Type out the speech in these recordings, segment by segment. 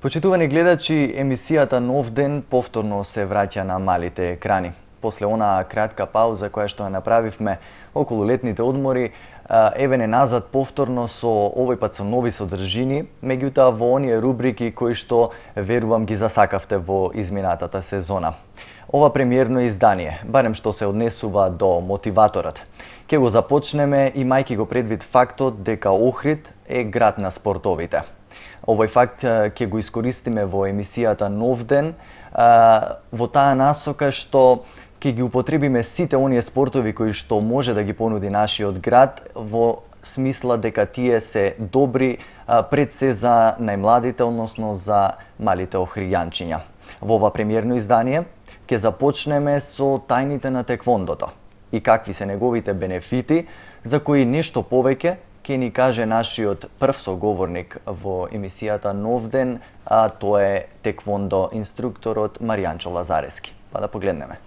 Почитувани гледачи, емисијата Нов ден повторно се враќа на малите екрани. После онаа кратка пауза која што ја направивме околу летните одмори, еве не назад повторно со овој пат со нови содржини, меѓутоа во оние рубрики кои што верувам ги засакавте во изминатата сезона. Ова премиерно издание, барем што се однесува до мотиваторот, ќе го започнеме имајќи го предвид фактот дека Охрид е град на спортовите. Овој факт ќе го искористиме во емисијата Нов ден, во таа насока што ќе ги употребиме сите оние спортови кои што може да ги понуди нашиот град, во смисла дека тие се добри пред се за најмладите, односно за малите охријанчиња. Во ова премиерно издание ќе започнеме со тајните на теквондото и какви се неговите бенефити, за кои нешто повеќе ќе ни каже нашиот прв соговорник во емисијата Нов ден, а тоа е теквондо инструкторот Маријанчо Лазарески. Па да погледнеме.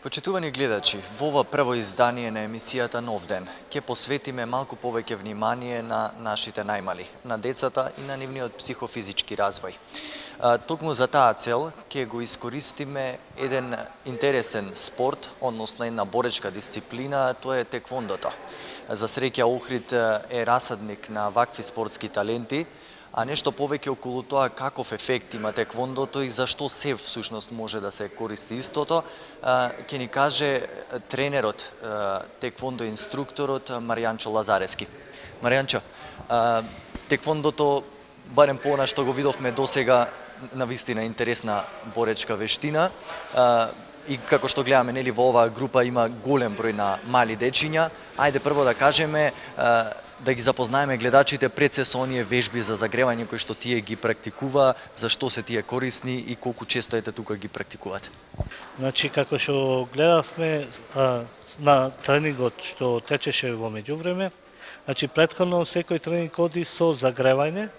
Почитувани гледачи, во ова прво издание на емисијата Нов ден ќе посветиме малку повеќе внимание на нашите најмали, на децата и на нивниот психофизички развој. Токму за таа цел ќе го искористиме еден интересен спорт, односно една боречка дисциплина, тоа е теквондото. За среќа Охрид е расадник на вакви спортски таленти, а нешто повеќе околу тоа каков ефект има теквондото и зашто се всушност може да се користи истото, ќе ни каже тренерот, теквондо инструкторот Маријанчо Лазарески. Маријанчо, теквондото, барем по она што го видовме досега, навистина интересна боречка вештина. И како што гледаме, нели, во оваа група има голем број на мали дечиња. Ајде прво да кажеме, да ги запознаеме гледачите пред се со оние вежби за загревање кои што тие ги практикува, зашто се тие корисни и колку често ете тука ги практикуваат. Значи, како што гледавме на тренингот што течеше во меѓувреме, значи претходно секој тренинг оди со загревање.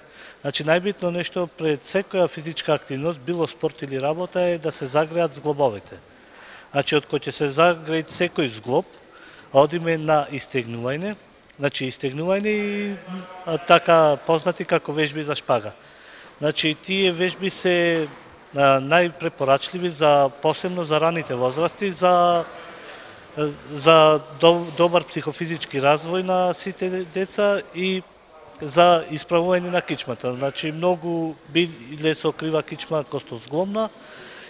Значи, најбитно нешто пред секоја физичка активност, било спорт или работа, е да се загреат зглобовите. Значи, од кој ќе се загреет секој зглоб, одиме на истегнување. Значи, истегнување и така познати како вежби за шпага. Значи, тие вежби се најпрепорачливи за посебно за раните возрасти, за добар психофизички развој на сите деца и за исправување на кичмата. Значи, многу биле со крива кичма костозгломна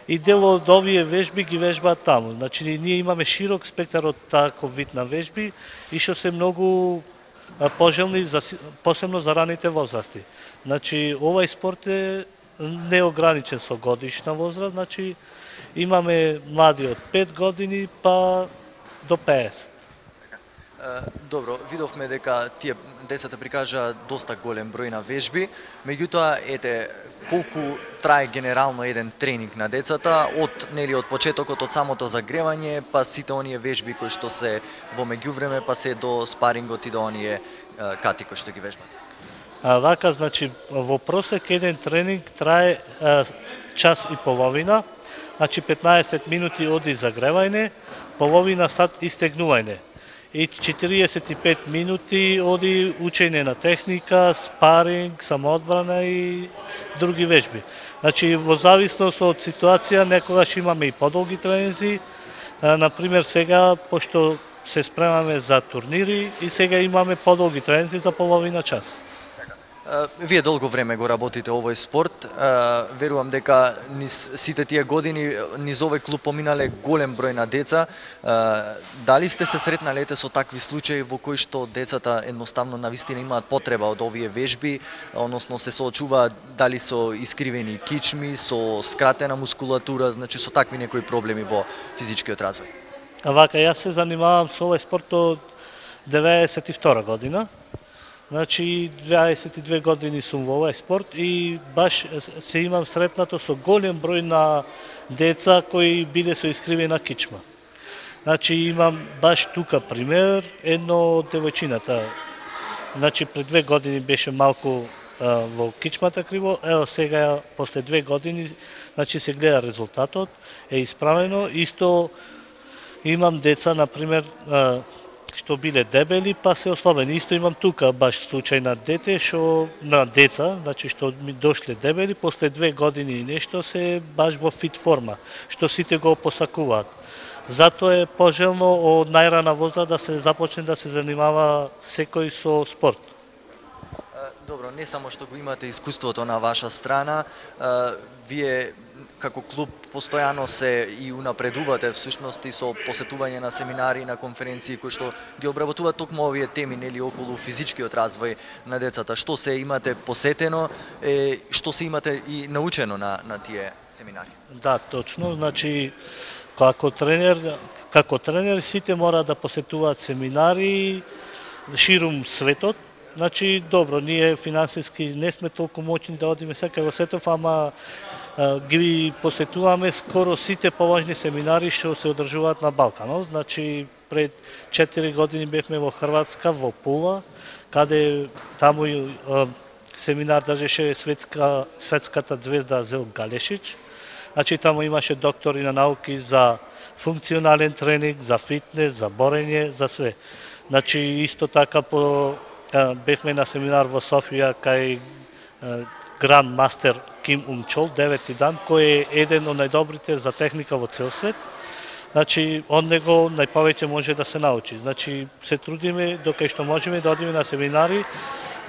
и дел од овие вежби ги вежбаат таму. Значи, ние имаме широк спектар од таков вид на вежби и што се многу пожелни посебно за раните возрасти. Значи, овај спорт е неограничен со годишна возраст, значи имаме млади од 5 години па до 50. Добро, видовме дека тие децата прикажа доста голем број на вежби, меѓутоа ете колку трае генерално еден тренинг на децата од почетокот, од самото загревање, па сите оние вежби кои што се во меѓувреме, па се до спарингот и до оние кати кои што ги вежбат. Вака, значи во просек еден тренинг трае час и половина, значи 15 минути оди загревање, половина сат истегнување. И 45 минути оди учење на техника, спаринг, самоодбрана и други вежби. Значи, во зависност од ситуација, некогаш имаме и подолги тренинзи. Например, сега, пошто се спремаме за турнири, и сега имаме подолги тренинзи за половина час. Вие долго време го работите овој спорт. Верувам дека низ сите тие години низ овој клуб поминале голем број на деца. Дали сте се сретнале со такви случаи во кои што децата едноставно навистина имаат потреба од овие вежби, односно се соочуваат дали со искривени кичми, со скратена мускулатура, значи со такви некои проблеми во физичкиот развој? Вака, јас се занимавам со овој спорт од 92 година. Значи 22 години сум во овој спорт и баш се имам сретнато со голем број на деца кои биле со искривена кичма. Значи имам баш тука пример, едно од девојчината. Значи пред 2 години беше малку во кичмата криво, ево сега после 2 години значи се гледа резултатот, е исправено. Исто имам деца на пример што биле дебели, па се ослабени. Исто имам тука баш случај на дете, на деца, значи што ми дошле дебели, после 2 години и нешто се баш во фит форма, што сите го посакуваат. Затоа е пожелно од најрана возраст да се започне да се занимава секој со спорт. Добро, не само што го имате искуството на ваша страна, вие како клуб постојано се и унапредувате всушност и со посетување на семинари, на конференции кои што ги обработуваат токму овие теми, нели, околу физичкиот развој на децата. Што се имате посетено, што се имате и научено на тие семинари? Да, точно, значи како тренер сите мора да посетуваат семинари ширум светот. Значи, добро, ние финансиски не сме толку моќни да одиме секај во светов, ама ги посетуваме скоро сите поважни семинари што се одржуваат на Балканот. Значи, пред 4 години бевме во Хрватска, во Пула, каде таму семинар држеше светската звезда Зел Галешич. Значи, таму имаше доктори на науки за функционален тренинг, за фитнес, за борење, за све. Значи, исто така бевме на семинар во Софија кај Гранд Мастер Ким Умчол, 9-ти дан, кој е еден од најдобрите за техника во цел свет. Значи, од него најповеќе може да се научи. Значи, се трудиме докај што можеме да одиме на семинари,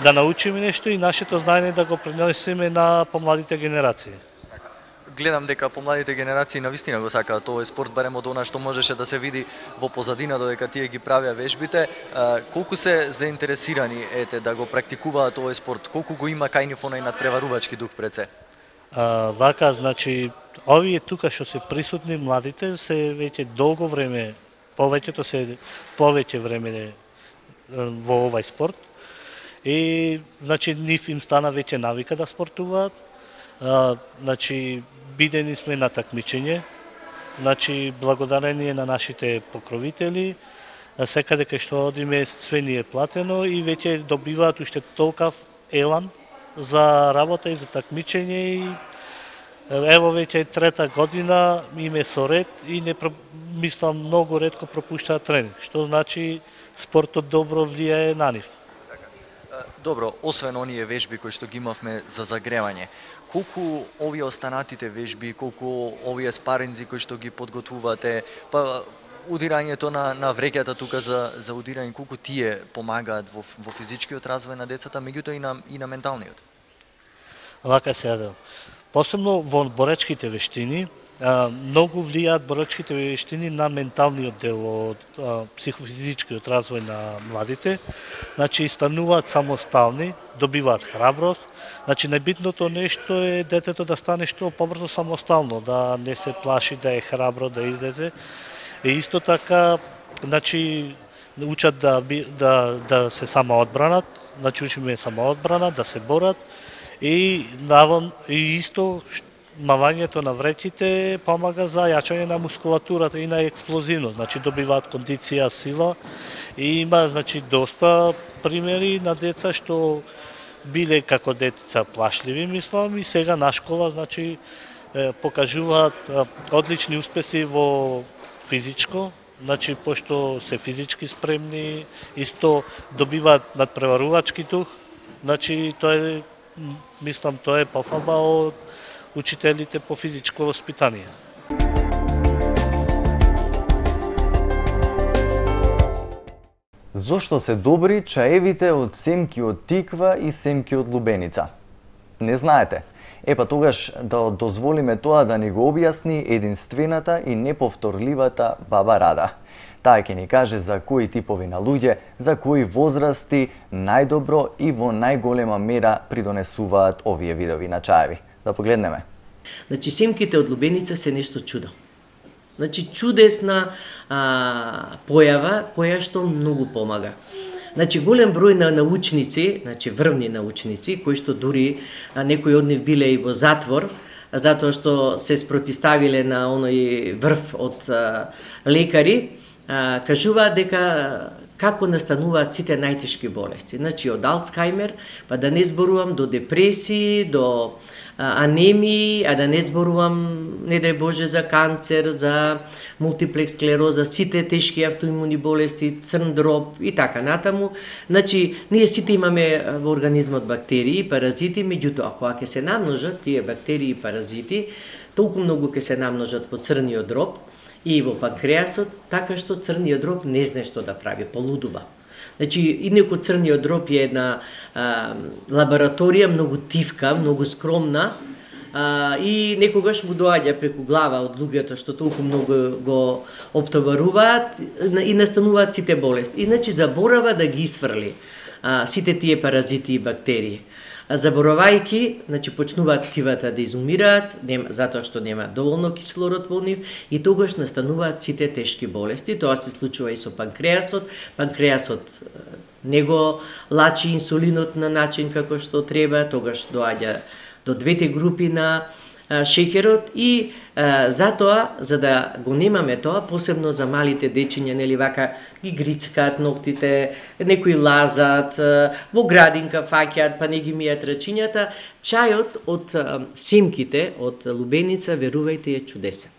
да научиме нешто и нашето знаење да го пренесеме на помладите генерации. Гледам дека помладите генерации навистина го сакаат овој спорт, барем од она што можеше да се види во позадина додека тие ги правеа вежбите. Колку се заинтересирани да го практикуваат овој спорт? Колку го има кај нив онај надпреварувачки дух пред се? Вака, значи, овие тука што се присутни младите се веќе долго време, повеќе време во овој спорт. И значи нив им стана веќе навика да спортуваат. Значи, бидени сме на такмичење, значи благодарение на нашите покровители, секаде кај што одиме све ни е платено и веќе добиваат уште толкав елан за работа и за такмичење и ево веќе 3-та година им е со ред и мислам многу ретко пропуштаат тренинг, што значи спортот добро влијае на нив. Добро, освен оние вежби кои што ги имавме за загревање, колку овие останатите вежби, колку овие спаринзи кои што ги подготвувате, па удирањето на вреќата тука за удирање, колку тие помагаат во физичкиот развој на децата, меѓутоа и на менталниот? Вака се, посебно во боречките вештини, многу влијаат боречките вештини на менталниот дел од психофизичкиот развој на младите. Значи, стануваат самостални, добиваат храброст. Значи, најбитното нешто е детето да стане што побрзо самостално, да не се плаши, да е храбро, да излезе. И исто така, значи, учат да се самоодбранат, значи учиме самоодбрана, да се борат и исто мавањето на вреќите помага за јачање на мускулатурата и на експлозивност, значи добиваат кондиција, сила и има значи доста примери на деца што биле како деца плашливи, мислам, и сега на школа значи покажуваат одлични успеси во физичко, значи пошто се физички спремни, исто добиваат надпреварувачки дух, значи тоа е пофалба од учителите по физичко воспитание. Зошто се добри чаевите од семки од тиква и семки од лубеница? Не знаете? Епа тогаш да дозволиме тоа да ни го објасни единствената и неповторливата баба Рада. Таа ќе ни каже за кои типови на луѓе, за кои возрасти најдобро и во најголема мера придонесуваат овие видови на чаеви. Да погледнеме. Значи, семките од лубеница се нешто чудо. Значи, чудесна појава која што многу помага. Значи, голем број на научници, значи врвни научници, кои што дури некои од нив биле и во затвор, затоа што се спротиставиле на оној врв од лекари, кажуваат дека како настануваат сите најтешки болести. Значи, од Алцхаймер, па да не зборувам до депресии, до анемии, а да не зборувам, не дај Боже, за канцер, за мултиплекс склероза, сите тешки автоимуни болести, црн дроб и така натаму. Значи, ние сите имаме во организмот бактерии и паразити, меѓутоа, кога ќе се намножат тие бактерии и паразити, толку многу ќе се намножат во црниот дроб и во панкреасот, така што црниот дроб не знае што да прави, полудува. Значи, инаку црниот дроб е една лабораторија многу тивка, многу скромна и некогаш му доаѓа преку глава од луѓето што толку многу го оптоваруваат и настануваат сите болести. Иначе заборава да ги исфрли сите тие паразити и бактерии. Заборавајки, значи почнуваат ткивата да изумираат, затоа што нема доволно кислород во нив и тогаш настануваат сите тешки болести. Тоа се случува и со панкреасот. Панкреасот не го лачи инсулинот на начин како што треба, тогаш доаѓа до двете групи на шеќерот и затоа, за да го немаме тоа, посебно за малите дечиња, нели вака ги грицкаат ноктите, некои лазат, во градинка фаќаат, па не ги мијат рачињата, чајот од семките, од лубеница, верувајте, е чудесен.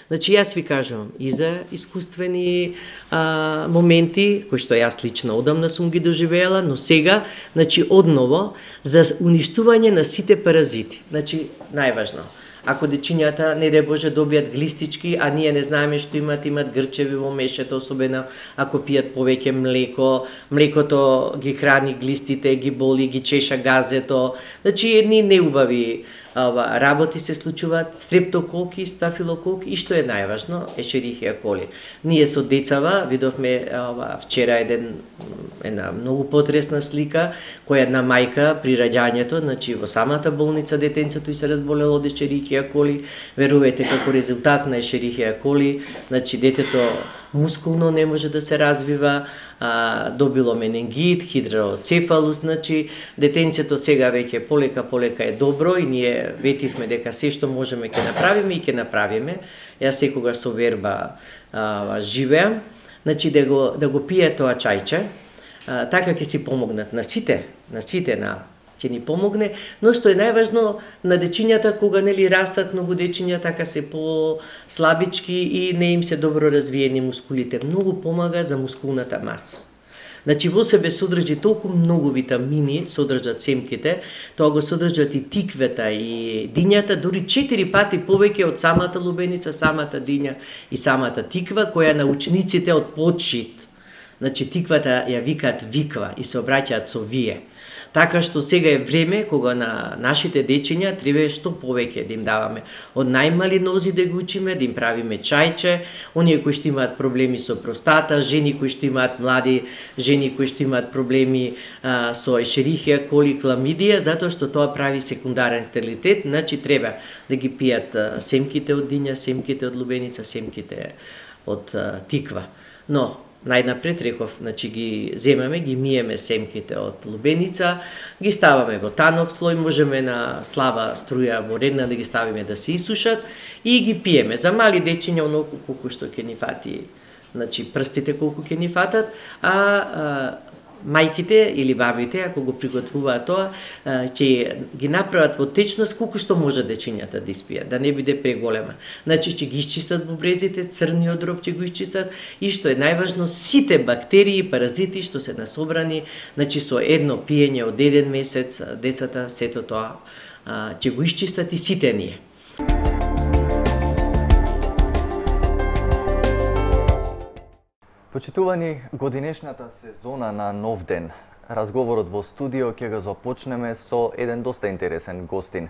Значи, јас ви кажувам и за искуствени моменти, кои што јас лично одамна сум ги доживеела, но сега, значи, одново, за уништување на сите паразити. Значи, најважно, ако дечињата, не дај Боже, добијат глистички, а ние не знаеме што имат грчеви во мешето, особено ако пијат повеќе млеко, млекото ги храни глистите, ги боли, ги чеша газето. Значи, едни неубави работи се случуваат, стрептококи, стафилококи и што е најважно, ешерихија коли. Ние со децава видовме вчера една многу потресна слика која една мајка при раѓањето, значи во самата болница детенцето и се разболело од ешерихија коли. Верувајте, како резултат на ешерихија коли, значи детето мускулно не може да се развива, добило менингит, хидроцефалус, значи детенцето сега веќе полека е добро и ние ветивме дека се што можеме ќе направиме и ќе направиме. Јас секогаш со верба живеам, значи да го пие тоа чајче, така ќе си помогнат на сите ќе ни помогне, но што е најважно на дечињата кога нели растат многу дечиња, така се по-слабички и не им се добро развиени мускулите. Многу помага за мускулната маса. Значи во себе содржи толку многу витамини, содржат семките, тоа го содржат и тиквета и дињата, дури 4 пати повеќе од самата лубеница, самата диња и самата тиква, која научниците од подшит. Значи тиквата ја викаат виква и се обраќаат со вие. Така што сега е време кога на нашите дечиња треба што повеќе да им даваме. Од најмали нози да ги учиме, да им правиме чајче, оние кои што имаат проблеми со простата, жени кои што имаат млади, жени кои што имаат проблеми со ешерихија коли, кламидија, затоа што тоа прави секундарен стерилитет, значи треба да ги пијат семките од диња, семките од лубеница, семките од тиква. Но најнапред реков, значи ги земаме, ги миеме семките од лубеница, ги ставаме во танок слој, можеме на слаба струја во редна да ги ставиме да се исушат и ги пиеме. За мали дечиња оноку колку што ќе ни фати, значи прстите колку ќе ни фатат, мајките или бабите, ако го приготвуваат тоа, ќе ги направат во течност колку што може дечињата да испијат, да не биде преголема. Значи ќе ги исчистат бубрезите, црниот дроб ќе го исчистат и што е најважно, сите бактерии и паразити што се насобрани, значи со едно пиење од 1 месец, децата сето тоа ќе го исчистат и сите ние. Почитувани, годинешната сезона на Нов ден. Разговорот во студио ќе го започнеме со еден доста интересен гостин.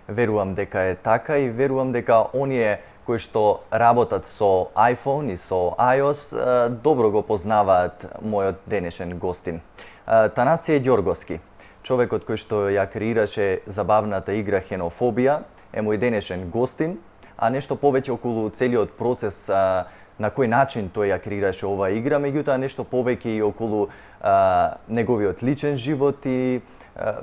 Верувам дека е така и верувам дека оние кои што работат со iPhone и со iOS добро го познаваат мојот денешен гостин. Танасиј Ѓорговски, човекот кој што ја креираше забавната игра Хенофобија, е мој денешен гостин, а нешто повеќе околу целиот процес на кој начин тој ја креираше оваа игра, меѓутоа нешто повеќе и околу неговиот личен живот и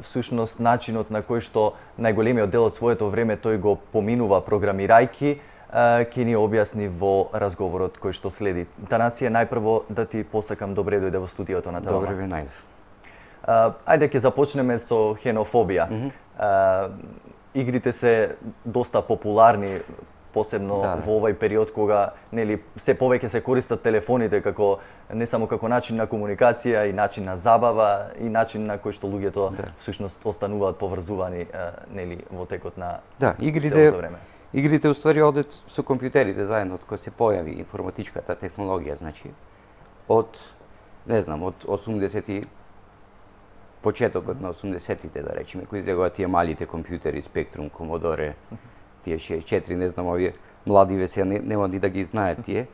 всушност начинот на кој што најголемиот дел од своето време тој го поминува програмирајки, ќе ни објасни во разговорот кој што следи. Танасије, најпрво да ти посакам добре дојде во студиото на Телама. Добре ве најдов. Ајде ќе започнеме со Хенофобија. Игрите се доста популарни, посебно во овај период кога нели се повеќе се користат телефоните како не само како начин на комуникација и начин на забава и начин на кој што луѓето всушност остануваат поврзувани нели во текот на целото време. Игрите уствари одат со компјутерите заедно од кога се појави информатичката технологија, значи од не знам, од 80-ти почетокот на 80-тите да речеме, кои излегоа тие малите компјутери Spectrum, Commodore, тие 64, не знам, овие младиве се нема ни да ги знаат тие.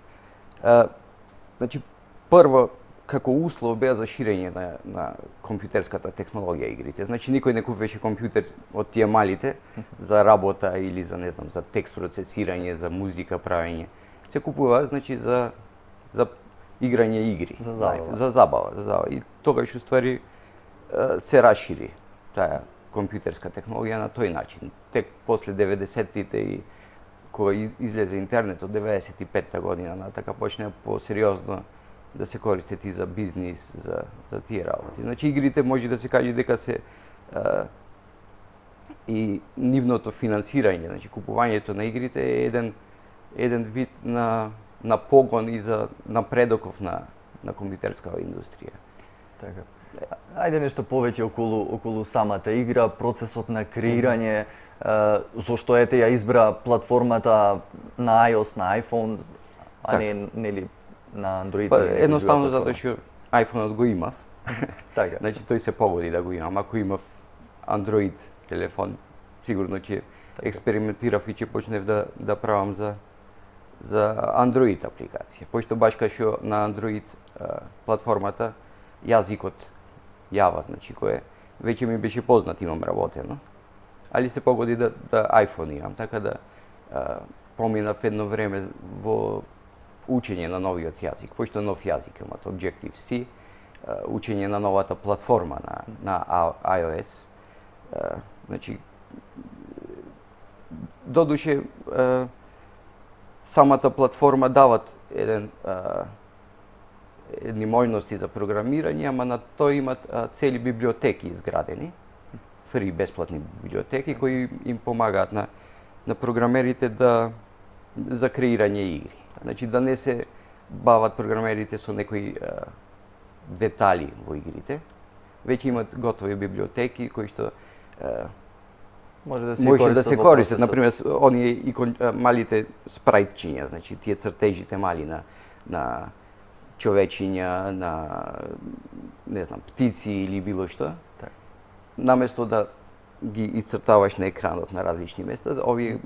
Значи, прво, како услов беа за ширење на компјутерската технологија игрите. Значи, никој не купуваше компјутер од тие малите за работа или за, не знам, за текст процесирање, за музика правење. Се купува, значи, за играње игри. За забава. И тогаш, уствари, се расшири таа компјутерска технологија на тој начин. Тек после 90-тите и кога излезе интернет од 95-та година натака почна по-сериозно да се користат и за бизнис, за тие работи. Значи игрите може да се каже дека се и нивното финансирање, значи купувањето на игрите е еден вид на погон и за напредоков на компјутерска индустрија. Така. Ајде нешто повеќе околу самата игра, процесот на креирање, зошто ете ја избра платформата на iOS, на iPhone, а не нели на Android. Едноставно затоа што iPhone-от го имав. Така. Значи тој се погоди да го имам. Ако имав Android телефон, сигурно ќе експериментирав и ќе почнев да правам за Android апликација. Пошто баш кај што на Android платформата јазикот Java, значи кој веќе ми беше познат, имам работено. Али се погоди да iPhone имам, така да поминав едно време во учење на новиот јазик, пошто нов јазик имат Objective-C, учење на новата платформа на iOS. Значи додуше самата платформа дават едни можности за програмирање, ама на тој имат цели библиотеки изградени, фри бесплатни библиотеки кои им помагаат на програмерите за креирање игри. Значи да не се бават програмерите со некои детали во игрите, веќе имат готови библиотеки кои што може да се користат, например, оние малите спрајтчиња, значи тие цртежите мали на човечиња, на не знам, птици или било што. Наместо да ги исцртаваш на екранот на различни места, овие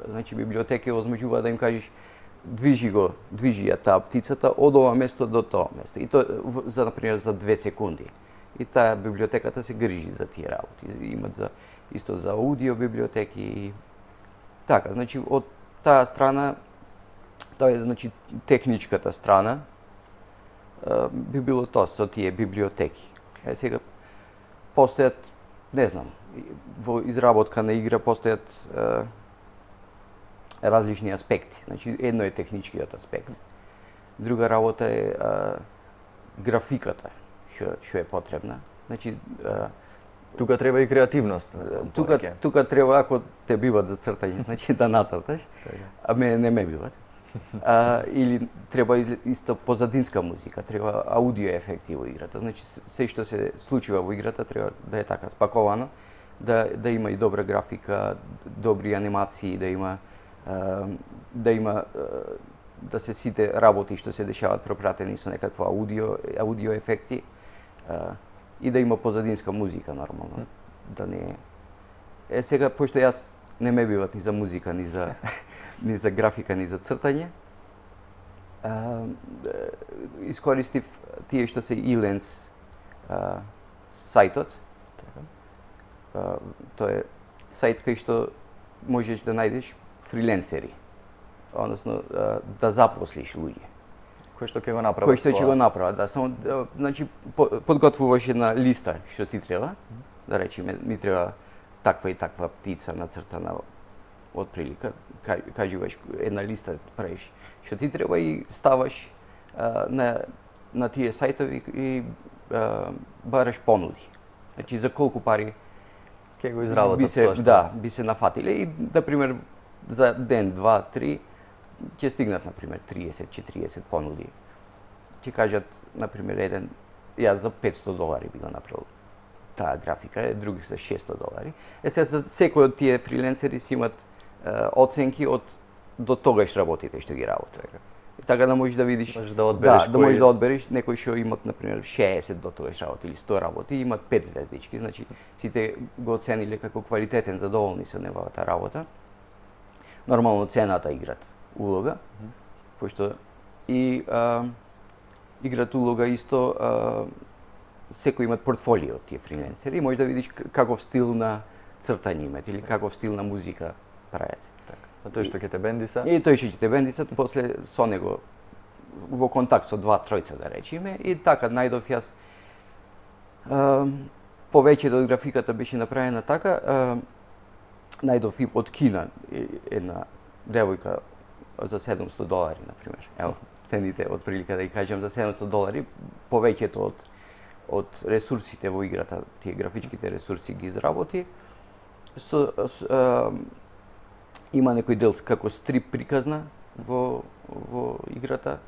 значи библиотеки овозможуваат да им кажеш движи ја таа птицата од ова место до тоа место. И тоа за например за 2 секунди. И таа библиотеката се грижи за тие работи. Имат исто за аудио библиотеки. Така, значи од таа страна, тоа е значи техничката страна, би било тоа со тие библиотеки. Сега постојат, не знам, во изработка на игра постојат различни аспекти. Значи едно е техничкиот аспект. Друга работа е графиката, што е потребна. Значи тука треба и креативност. Тука треба, ако те биват за цртање, значи да нацрташ, а мене не ме биват. Или треба исто позадинска музика, треба аудио ефекти во играта. Значи се што се случува во играта треба да е така спаковано, да има и добра графика, добри анимации, да има да се сите работи што се дешаваат пропратени со некаква аудио ефекти и да има позадинска музика нормално. Да не сега пошто јас не ме биват ни за музика, ни за ни за графика, ни за цртање. Искористив тие што се Elens сајтот. Тоа е сајт кај што можеш да најдеш фриленсери, односно да запослиш луѓе. Кој што ќе го направи? Кој што ќе го направи, да, само значи подготвуваш една листа што ти треба, да речеме ми треба таква и таква птица нацртана од прилика, кажуваш една листа правиш што ти треба и ставаш на тие сајтови и бараш понуди. Значи за колку пари ќе го изработат тоа што? Да, би се нафатиле и на пример за ден, два, три ќе стигнат на пример 30-40 понуди. Ќе кажат на пример еден јас за $500 би го направил таа графика, други за $600. Сега за секој од тие фриленсери си имат оценки од до тогаш работите што ги работат. Така да можеш да видиш, можеш да одбереш, да можеш да одбереш некои што имат на пример 60 до тогаш работи или 100 работи, имат 5 звездички, значи сите го оцениле како квалитетен, задоволни со неговата работа. Нормално цената играт улога, пошто и играт улога исто секој имат портфолио тие фриленсери и можеш да видиш каков стил на цртање имат или каков стил на музика прават. А тој што ќе те бендиса? И тој што ќе те бендиса, после со него во контакт со два-тројца да речеме и така најдов јас повеќето од графиката беше направена така, најдов и од Кина една девојка за $700 на пример. Ево, цените од прилика да ја кажам за $700, повеќето од ресурсите во играта, тие графичките ресурси ги изработи. Има некој дел како стрип приказна во играта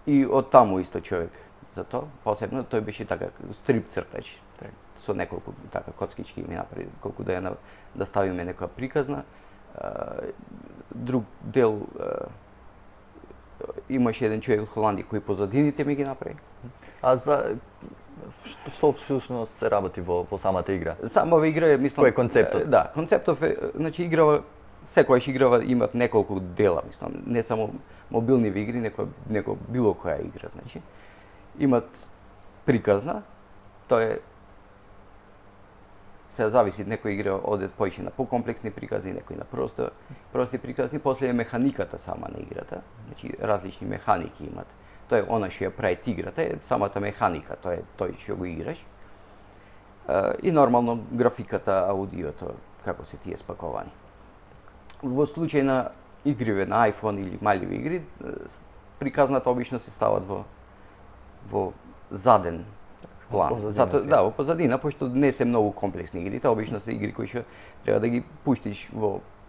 и од таму исто човек за тоа. Посебно тој беше така стрип цртач. Со неколку така коцкички ми направи колку да ставиме некоја приказна. Друг дел имаше еден човек од Холандија кој позадините ми ги направи. А за што всушност се работи во самата игра? Самава игра е, мислам, кој е концептот? Да, концептот е, значи играва секојаш играва имат неколку дела, мислам, не само мобилни игри, неко било која игра, значи. Имат приказна, тоа е се зависи, некои игра одат поише на покомплексни приказни, некои на прости приказни, после е механиката сама на играта, значи различни механики имат. Тоа е она што ја прави играта, е самата механика, тоа е тој што го играш. И нормално графиката, аудиото, како се тие спаковани. Во случај на игриве на iPhone или маливи игри, приказната обично се стават во заден план. Да, во позадина, пошто не се многу комплексни игрите, обично се игри кои што треба да ги пуштиш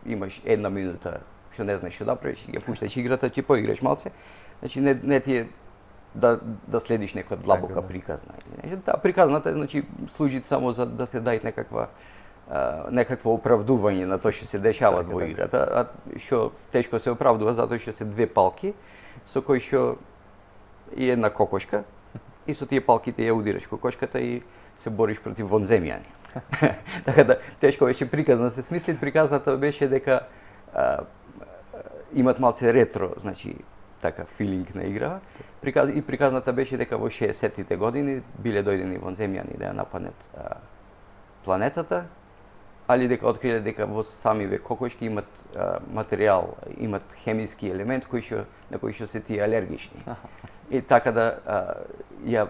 имаш една минута што не знаеш што да правиш, ја пушташ играта, ќе поиграш малце. Значи не ти е да следиш некоја длабока приказна. Да, приказната значи служи само за да се дај некакво оправдување на тоа што се дешава во играта, а што тешко се оправдува затоа што се две палки со кои што и една кокошка и со тие палките ја удираш кокошката и се бориш против вонземјани. Така да тешко беше приказна се смисли, приказната беше дека имат малце ретро, значи така филинг на игра. И приказната беше дека во 60-тите години биле дојдени вонземјани да ја нападнат планетата, али дека откриле дека во самиве кокошки имат материјал, имат хемиски елемент на кој што се тие алергични. И така да ја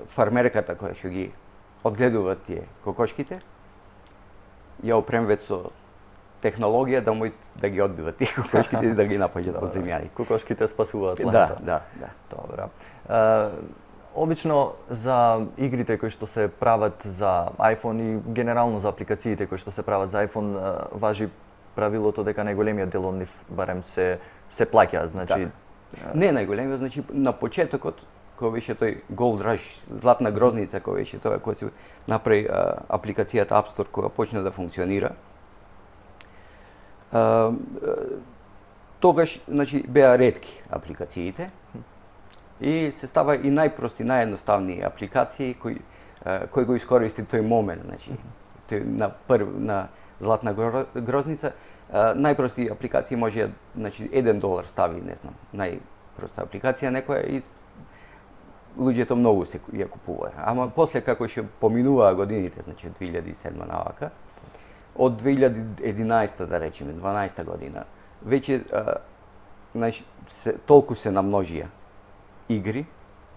фармерката која што ги одгледува тие кокошките, ја опремвет со технологија да ги одбива тие кокошките и да ги напаѓат од земјаните. Кокошките спасуваат планета. Да. Добра. Обично за игрите кои што се прават за iPhone и генерално за апликациите кои што се прават за iPhone важи правилото дека најголемиот дел од нив барем се плаќа, значи не најголемиот, значи на почетокот кој беше тој Gold Rush, златна грозница кој беше тоа кој се направи апликацијата App Store кога почна да функционира. тогаш значи беа ретки апликациите и се става и најпрости, наједноставни апликации кои го искористи тој момент, значи тој на Златна грозница, најпрости апликации може, значи $1 стави, не знам, најпроста апликација некоја и луѓето многу се ја купуваат. Ама после како ќе поминуваа годините, значи од 2007 навака, од 2011 да речеме, 12 година, веќе значи толку се намножија игри,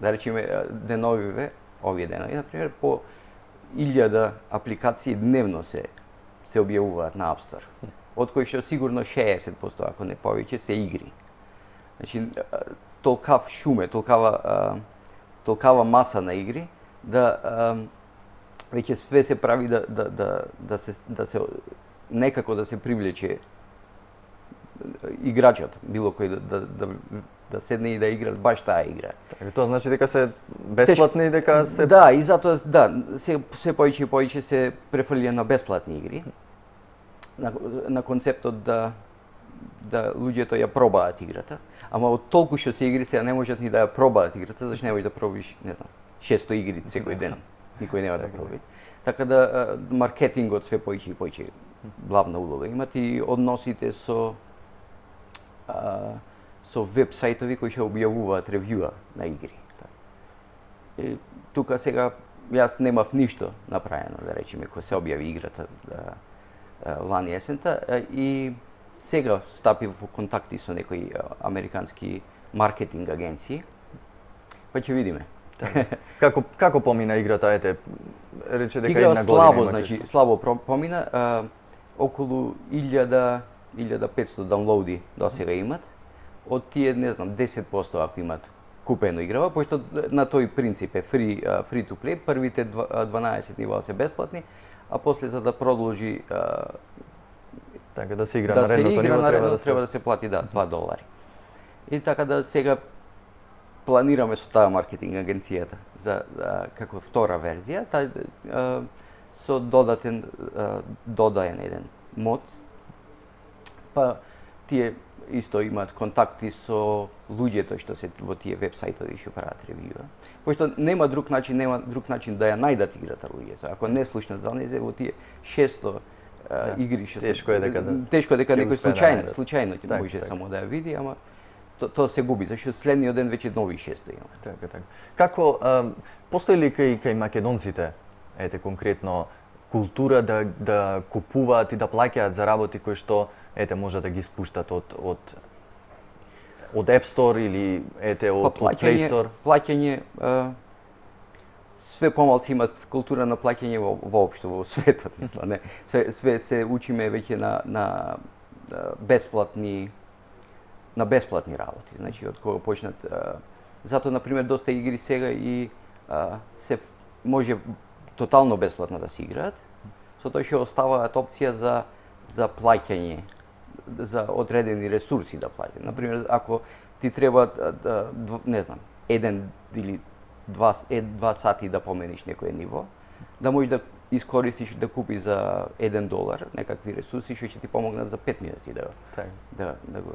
да речеме деновиве, овие денови, например, по 1000 апликации дневно се објавуваат на App Store, од кои што сигурно 60%, ако не повеќе, се игри. Значи, толкав шуме, толкава маса на игри, да веќе све се прави да се некако да се привлече играчот, било кој да седне и да игра баш таа игра. Тоа значи дека се бесплатни, дека се... Да, и затоа, да, се повеќе и повеќе се префрлија на бесплатни игри, на концептот да луѓето ја пробаат играта, ама од толку што се игри сега не можат ни да ја пробаат играта, зашто не можеш да пробиш, не знам, 600 игри секој ден. Никој нема да проби. Така да маркетингот све повеќе и повеќе главна улога имат и односите со веб сајтови кои што објавуваат ревјуа на игри. И тука сега јас немав ништо направено, да речеме, кога се објави играта лани есента и сега стапив во контакти со некои американски маркетинг агенции, па ќе видиме. Како помина играта, ете, рече дека една година слабо, има значи слабо помина, околу 1500 даунлоуди досега имат. Од тие, не знам, 10% ако имат купено играва, пошто на тој принцип е free to play, првите 12 нива се бесплатни, а после за да продолжи така да се игра на редното ниво треба да се плати $2. И така да сега планираме со таа маркетинг агенцијата за како втора верзија, со додаен еден мод. Па тие исто имаат контакти со луѓето што се во тие веб сајтови што прават ревјуа. Пошто нема друг начин да ја најдат играта луѓето. Ако не слушнат за незе во тие 600 игри што се тешко е дека некој случајно ќе може само да ја види, ама тоа се губи, зашто следниот ден веќе нови 600 има. Така. Како постои ли кај македонците, ете конкретно, култура да купуваат и да плаќаат за работи кои што ете може да ги спуштат од App Store или ете од Play Store? Плаќање све помалци имат култура на плаќање воопшто во светот, мислам, не. Све се учиме веќе на бесплатни работи, значи од кога почнат. Затоа на пример доста игри сега и се може тотално бесплатно да се играат, со тоа што оставаат опција за плаќање, за одредени ресурси да плаќаат. На пример, ако ти треба не знам, 1 или 2 сати да помениш некое ниво, да можеш да искористиш да купиш за $1 некакви ресурси што ќе ти помогнат за 5 минути да го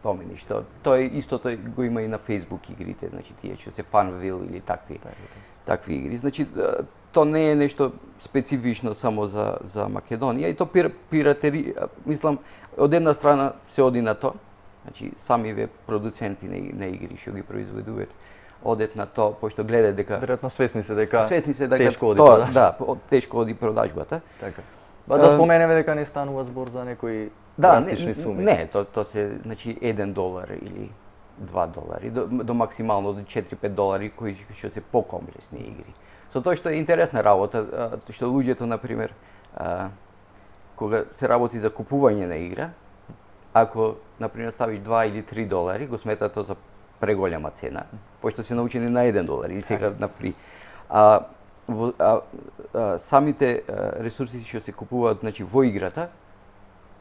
помениш. Тоа истото го има и на Facebook игрите, значи тие што се Farmville или такви игри. Значи тоа не е нешто специфично само за Македонија и тоа пиратери, мислам, од една страна се оди на тоа, значи самиве продуценти на игри што ги произведуваат одат на тоа, пошто гледаат дека веројатно свесни се дека тешко оди продажбата. Да, тешко оди продажбата. Така. Да споменеме дека не станува збор за некои драстични суми. Не, тоа се значи $1 или $2 до максимално до $4-5 кои што се покомплексни игри. Со тоа што е интересна работа, што луѓето на пример кога се работи за купување на игра, ако на пример ставиш $2 или $3, го сметаат тоа за преголема цена, пошто се научени на $1 или сега на фри. Самите ресурси што се купуваат, значи во играта,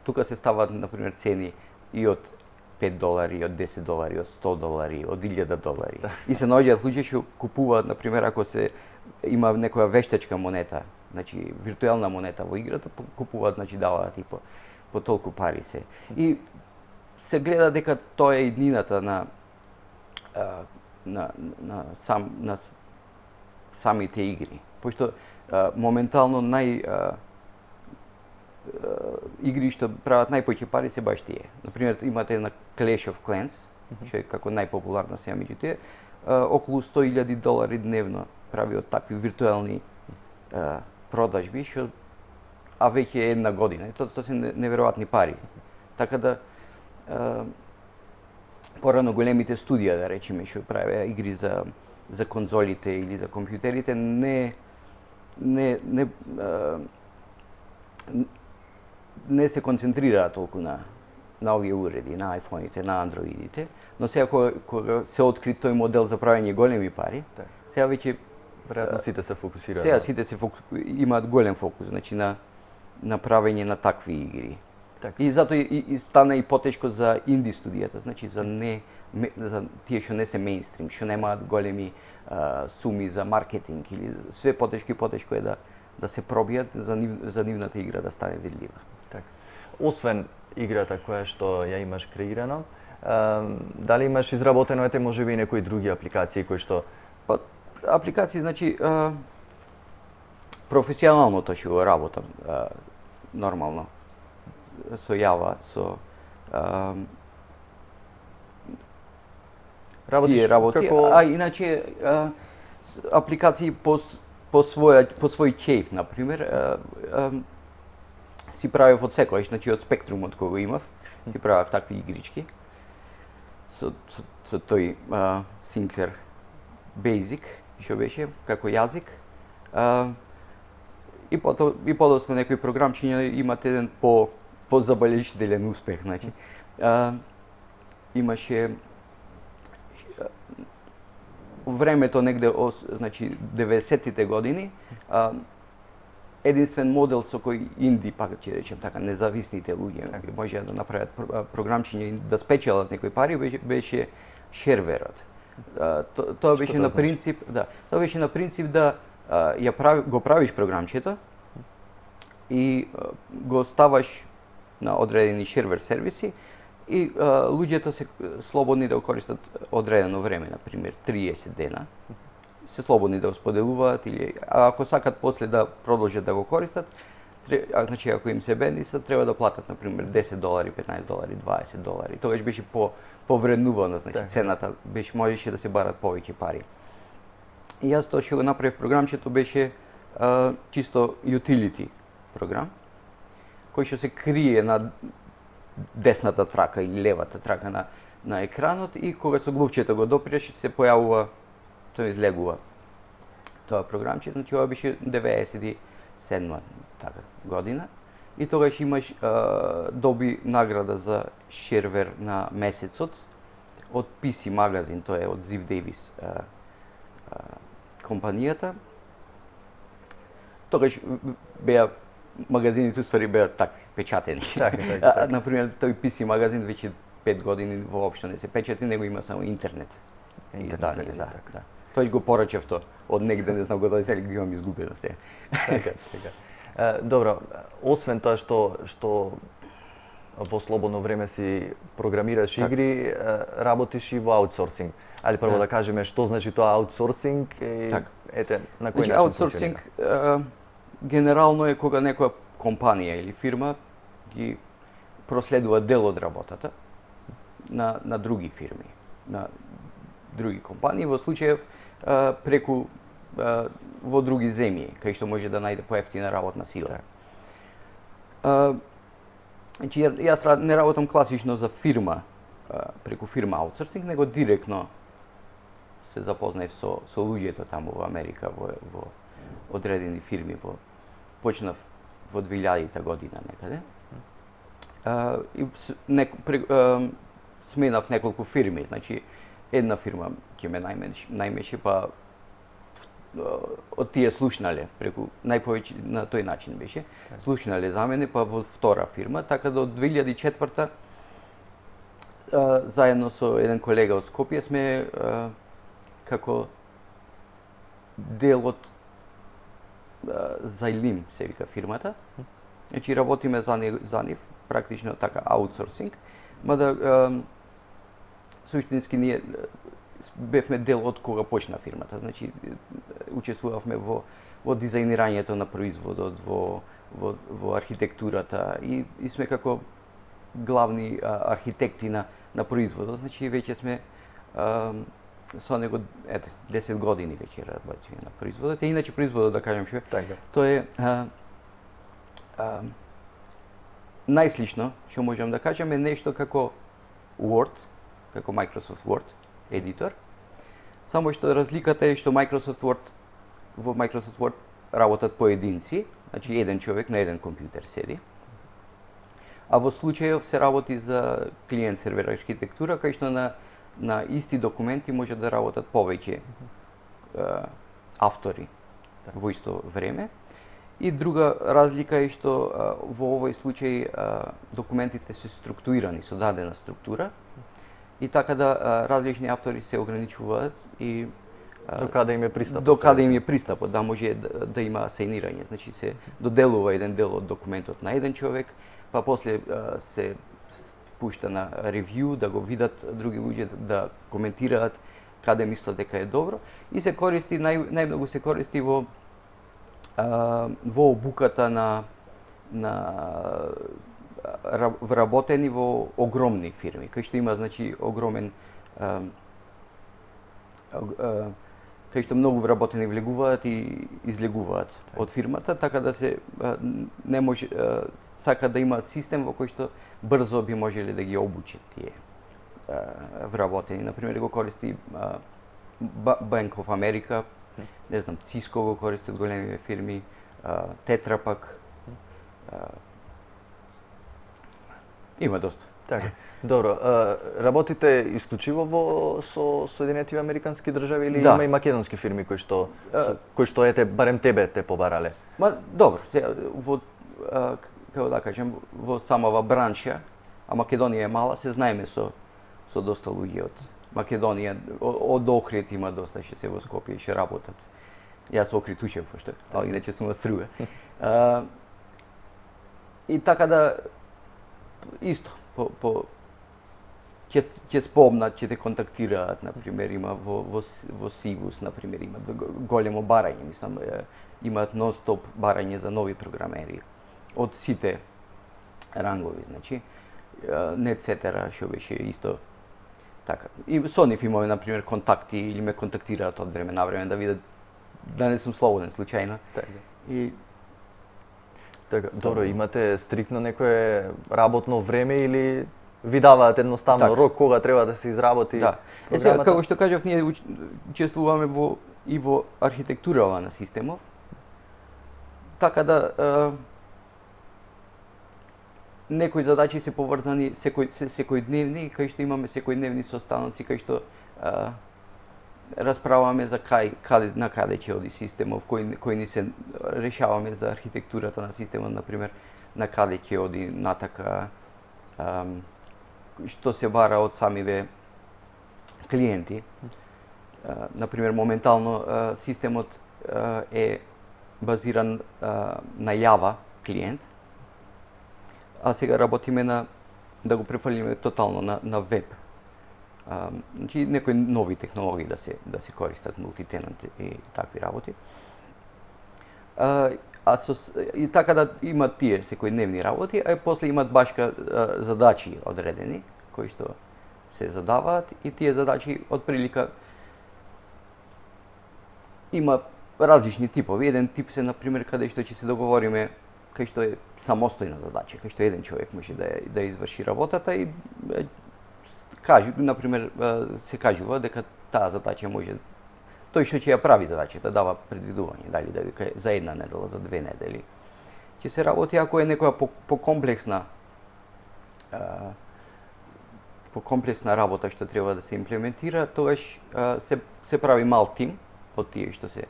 тука се ставаат на пример цени и од $5, од $10, од $100, од $1000. И се наоѓаат луѓе што купуваат, на пример, ако се има некоја вештачка монета, значи виртуелна монета во играта, купуваат, значи даваат и по толку пари се. И се гледа дека тоа е иднината на самите игри. Пошто моментално игри што прават најповеќе пари се баш тие. Например, имате на Clash of Clans, што е како најпопуларна сега меѓу тие, околу $100,000 дневно прави од такви виртуелни продажби, а веќе е една година. Тоа се неверојатни пари. Така да порано големите студија, да речеме, што правеа игри за конзолите или за компјутерите, не се концентрираа толку на овие уреди, на iPhone-ите, на Android-ите, но сега кога се откри тој модел за правење големи пари, сега веќе веројатно сите се фокусираат. Сега сите имаат голем фокус, значи на правење на такви игри. Така. И затоа и стана и потешко за инди студијата, значи за тие што не се мејнстрим, што немаат големи суми за маркетинг или све потешко е да се пробијат за нивната игра да стане видлива. Така. Освен играта која што ја имаш креирано, дали имаш изработено можеби и некои други апликации кои што апликации, значи професионално тоа што го работам нормално со Java, со работиш како... А иначе апликации по свој ќејф, например, си правев од секојаш, значи од спектрумот кој го имав, си правев такви игрички со тој Sinclair Basic, што беше како јазик. И подоцна некои програмчиња имат еден позабележителен успех, значи. Имаше времето негде, значи 90-тите години, единствен модел со кој инди, пак ќе речем така, независните луѓе можеа да направат програмчиња и да спечелат некои пари, беше шерверот. Тоа беше на принцип, тоа беше на принцип да го правиш програмчето и го ставаш на одредени шервер сервиси и луѓето се слободни да го користат одредено време, например 30 дена. Се слободни да го споделуваат или ако сакат после да продолжат да го користат, значи ако им се бенди, треба да платат например $10, $15, $20. Тогаш беше повреднувано, значи цената можеше да се барат повеќе пари. И јас тоа што го направив програмчето беше чисто utility програм, кој што се крие на десната трака или левата трака на екранот и кога со глувчето го допираш се појавува, тоа излегува тоа програмче, значи ова беше 97 така година и тогаш имаш доби награда за шервер на месецот од PC магазин, тоа е од Ziv Davis компанијата. Тогаш беа магазините уствари беа такви печатени. Така. Например, тој PC магазин веќе 5 години воопшто не се печати, него има само интернет. Интернет, да. Тој го порачав тоа од негде, не знам го дојде, сега го имам изгубено се. Така. Добро, освен тоа што во слободно време си програмираш игри, работиш и во аутсорсинг. Ајде прво да кажеме што значи тоа аутсорсинг и ете на кој начин аутсорсинг генерално е кога некоја компанија или фирма ги проследува дел од работата на други фирми, на други компании, во случајов преку во други земји, кај што може да најде поевтина работна сила. Значи, јас не работам класично за фирма, преку фирма аутсорсинг, него директно се запознаев со луѓето таму во Америка, во одредени фирми, почнав во 2000-та година некаде. И сменав неколку фирми, значи една фирма ќе ме најмеше, па од тие слушнале, преку најповеќе на тој начин беше, слушнале за мене, па во втора фирма, така да од 2004-та заедно со еден колега од Скопје сме како дел од Зајлим се вика фирмата. Значи работиме за нив практично така аутсорсинг, Мада суштински ние бевме дел од кога почна фирмата. Значи учествувавме во дизајнирањето на производот, во архитектурата и сме како главни архитекти на производот. Значи веќе сме со него 10 години веќе работиме на производот. Иначе производот, да кажем што, тоа е најслично што можам да кажам е нешто како Word, како Microsoft Word едитор. Само што разликата е што во Microsoft Word работат поединци, значи еден човек на еден компјутер седи. А во случајов се работи за клиент сервер архитектура, кај што на исти документи може да работат повеќе автори во исто време. И друга разлика е што во овој случај документите се структурирани со дадена структура и така да различни автори се ограничуваат и до каде им е пристапот. До каде им е пристапот, да може да има асајнирање. Значи се доделува еден дел од документот на еден човек, па после се пушта на ревју да го видат други луѓе, да коментираат каде мислат дека е добро и се користи најмногу се користи во обуката на вработени во огромни фирми, кај што има значи огромен кај што многу вработени влегуваат и излегуваат од фирмата, така да се не може сака да имаат систем во кој што брзо би можеле да ги обучат тие вработени. Например, го користи Bank of America, не знам, Cisco го користат големи фирми, Тетра пак. Има доста. Така. Добро, работите исклучиво со Соединетите Американски држави или има и македонски фирми кои што ете барем тебе те побарале? Добро, во како да кажем, во самава бранша, а Македонија е мала, се знаеме со доста луѓе од Македонија, од Охрид има доста што се во Скопје и што работат. Јас Охрид учев пошто, а иначе сум од Струга. И така да исто ќе спомнат, ќе те контактираат, например, има во Сигус, например, има големо барање, мислам, имаат нон-стоп барање за нови програмери од сите рангови, значи, NetCetera, што беше исто така. И со нив имаме, например, контакти или ме контактираат од време на време да видат да не сум слободен случајно. Така, добро, имате стриктно некое работно време или ви даваат едноставно рок кога треба да се изработи програмата? Сега, како што кажав, ние учествуваме и во архитектурава на системов, така да некои задачи се поврзани секојдневни, кај што имаме секојдневни состаноци, кај што расправаме за на каде ќе оди системов, кои ни се решаваме за архитектурата на системот, например, на каде ќе оди натака, што се бара од самиве клиенти. Например, моментално системот е базиран на Java клиент, а сега работиме да го префрлиме тотално на веб. Значи некои нови технологии да се користат, мултитенант и такви работи. И така да имат тие секојдневни работи, а после имат башка задачи одредени кои што се задаваат и тие задачи од прилика има различни типови. Еден тип се, например, каде што ќе се договориме, кај што е самостојна задача, кај што еден човек може да изврши работата и например, се кажува дека таа задача може тој што ќе ја прави задачата, дава предвидување, дали да вика за една недела, за 2 недели. Ќе се работи ако е некоја покомплексна работа што треба да се имплементира, тогаш се прави мал тим од тие што се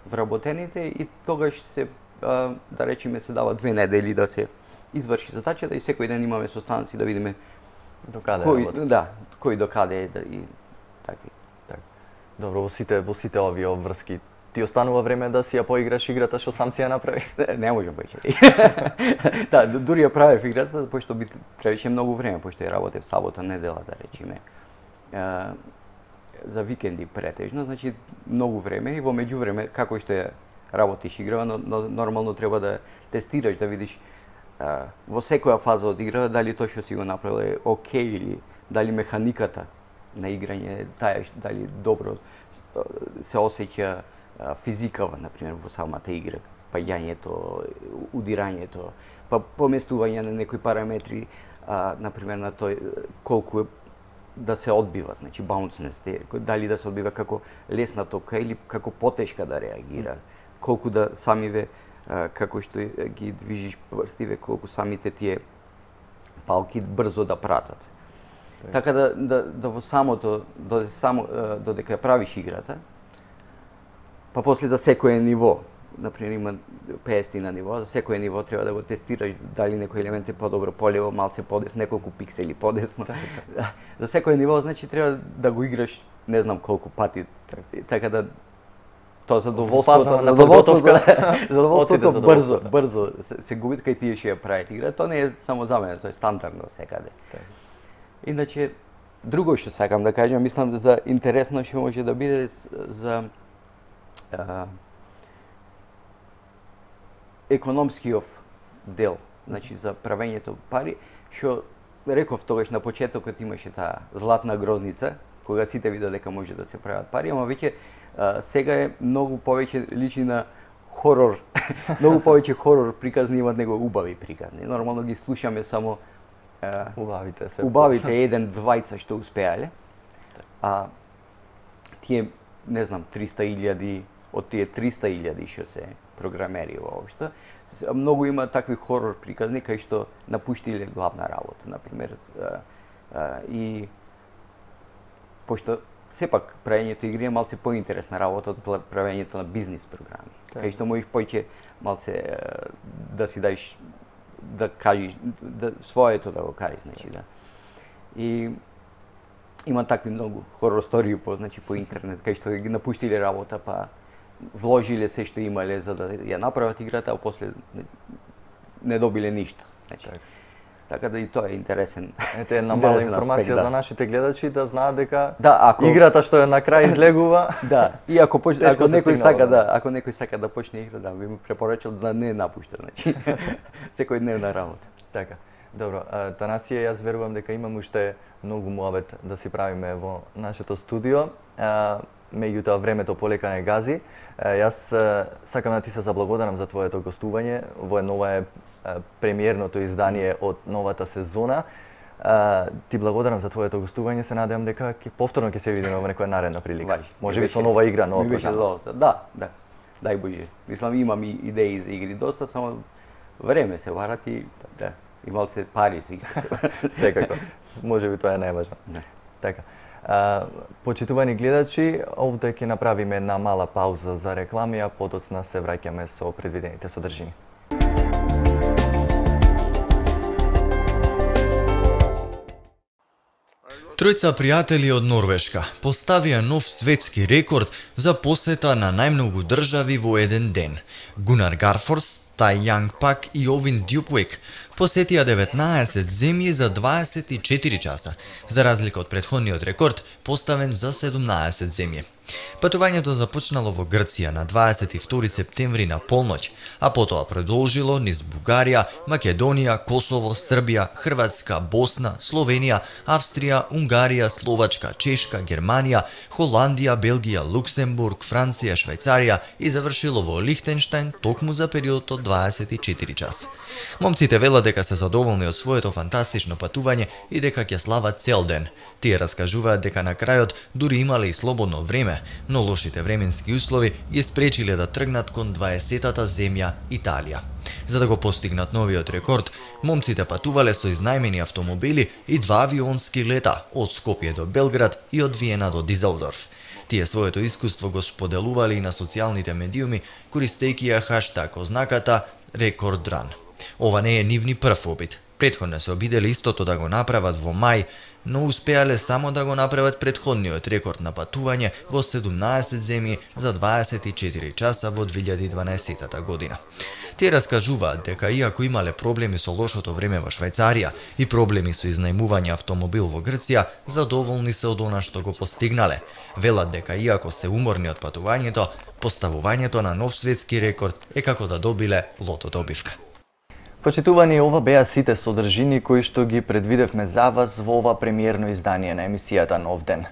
вработените и тогаш се да речеме се дава 2 недели да се изврши задачата и секој ден имаме состаноци да видиме кој до каде е и така. Добро, во сите овие обврски ти останува време да си ја поиграш играта што сам си ја направи? Не можам повеќе. Да, дури ја правев играта, пошто би требаше многу време, пошто ја работев сабота, недела, да речеме. За викенди претежно, значи многу време и во меѓувреме како што ја работиш играва, но нормално треба да тестираш, да видиш во секоја фаза од играта дали тоа што си го направил е окей или дали механиката на играње таа дали добро се осеќа физикава, например, во самата игра, паѓањето, удирањето, па поместување на некои параметри, например на тој колку е да се одбива, значи баунснес, дали да се одбива како лесна топка или како потешка да реагира, колку да самиве како што ги движиш прстиве, колку самите тие палки брзо да пратат. Така да во самото додека ја правиш играта, па после за секое ниво, например има 50 на ниво, за секое ниво треба да го тестираш дали некој елемент е подобро полево, малце подесно, неколку пиксели подесно. За секое ниво значи треба да го играш не знам колку пати, така да тоа задоволството брзо се губи кај тие што ја прават игра. Тоа не е само за мене, тоа е стандардно секаде. Иначе друго што сакам да кажам, мислам за интересно што може да биде за економскиот дел, значи за правењето пари, што реков тогаш на почетокот имаше таа златна грозница, кога сите видат дека може да се прават пари, ама веќе сега е многу повеќе личи на хорор, многу повеќе хорор приказни имат него убави приказни. Нормално ги слушаме само убавите еден, двајца што успеале, а тие, не знам, 300.000, од тие 300.000 што се програмери воопшто, многу има такви хорор приказни кај што напуштиле главна работа, например, и пошто сепак правењето игри е малце поинтересна работа од правењето на бизнис програми, кај што можеш поќе малце да си даеш да кажеш, своето да го кажеш, значи, да. И има такви многу хорор стории по интернет, кај што ги напуштиле работа, па вложиле се што имале за да ја направат играта, а после не добиле ништо. Значи, така да и тоа е интересен. Ете една мала информација за нашите гледачи да знаат дека ако играта што е на крај излегува. Да, и ако некој сака да почне игра, да би му препорачал да не напушта, значи секојдневна работа. Така. Добро, Танасија, јас верувам дека имам уште многу муабет да си правиме во нашето студио. Меѓутоа времето полека не гази. Јас сакам да ти се заблагодарам за твоето гостување во ова е премиерното издание од новата сезона. Ти благодарам за твоето гостување, се надевам дека повторно ќе се видиме во некоја наредна прилика. Можеби со нова игра, нова програма. Да. Дај Боже. Мислам имам и идеи за игри доста, само време се варат и да, и малце пари се исто се. Секако. Можеби тоа е најважно. Така. Почитувани гледачи, овде ќе направиме една мала пауза за реклами, а подоцна се враќаме со предвидените содржини. Тројца пријатели од Норвешка поставија нов светски рекорд за посета на најмногу држави во еден ден. Гунар Гарфорс, Тај Јанг Пак и Овин Дюпуек посетија 19 земји за 24 часа, за разлика од претходниот рекорд поставен за 17 земји. Патувањето започнало во Грција на 22 септември на полноќ, а потоа продолжило низ Бугарија, Македонија, Косово, Србија, Хрватска, Босна, Словенија, Австрија, Унгарија, Словачка, Чешка, Германија, Холандија, Белгија, Луксембург, Франција, Швајцарија и завршило во Лихтенштајн токму за период од 24 часа. Момците велат дека се задоволни од своето фантастично патување и дека ќе слават цел ден. Тие раскажуваат дека на крајот дури имале и слободно време, но лошите временски услови ги спречиле да тргнат кон 20-тата земја Италија. За да го постигнат новиот рекорд, момците патувале со изнајмени автомобили и 2 авионски лета од Скопје до Белград и од Виена до Дизелдорф. Тие своето искуство го споделувале и на социјалните медиуми, користејќи ја хаштаг ознаката Рекорд Ран. Ова не е нивни прв обид. Претходно се обиделе истото да го направат во мај, но успеале само да го направат претходниот рекорд на патување во 17 земји за 24 часа во 2012 година. Те раскажуваат дека иако имале проблеми со лошото време во Швајцарија и проблеми со изнајмување автомобил во Грција, задоволни се од она што го постигнале. Велат дека иако се уморни од патувањето, поставувањето на нов светски рекорд е како да добиле лото добивка. Почитувани, ова беа сите содржини кои што ги предвидевме за вас во ова премиерно издание на емисијата Нов ден.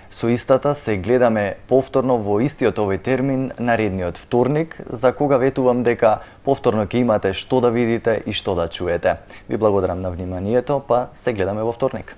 Со истата се гледаме повторно во истиот овој термин наредниот вторник, за кога ветувам дека повторно ќе имате што да видите и што да чуете. Ви благодарам на вниманието, па се гледаме во вторник.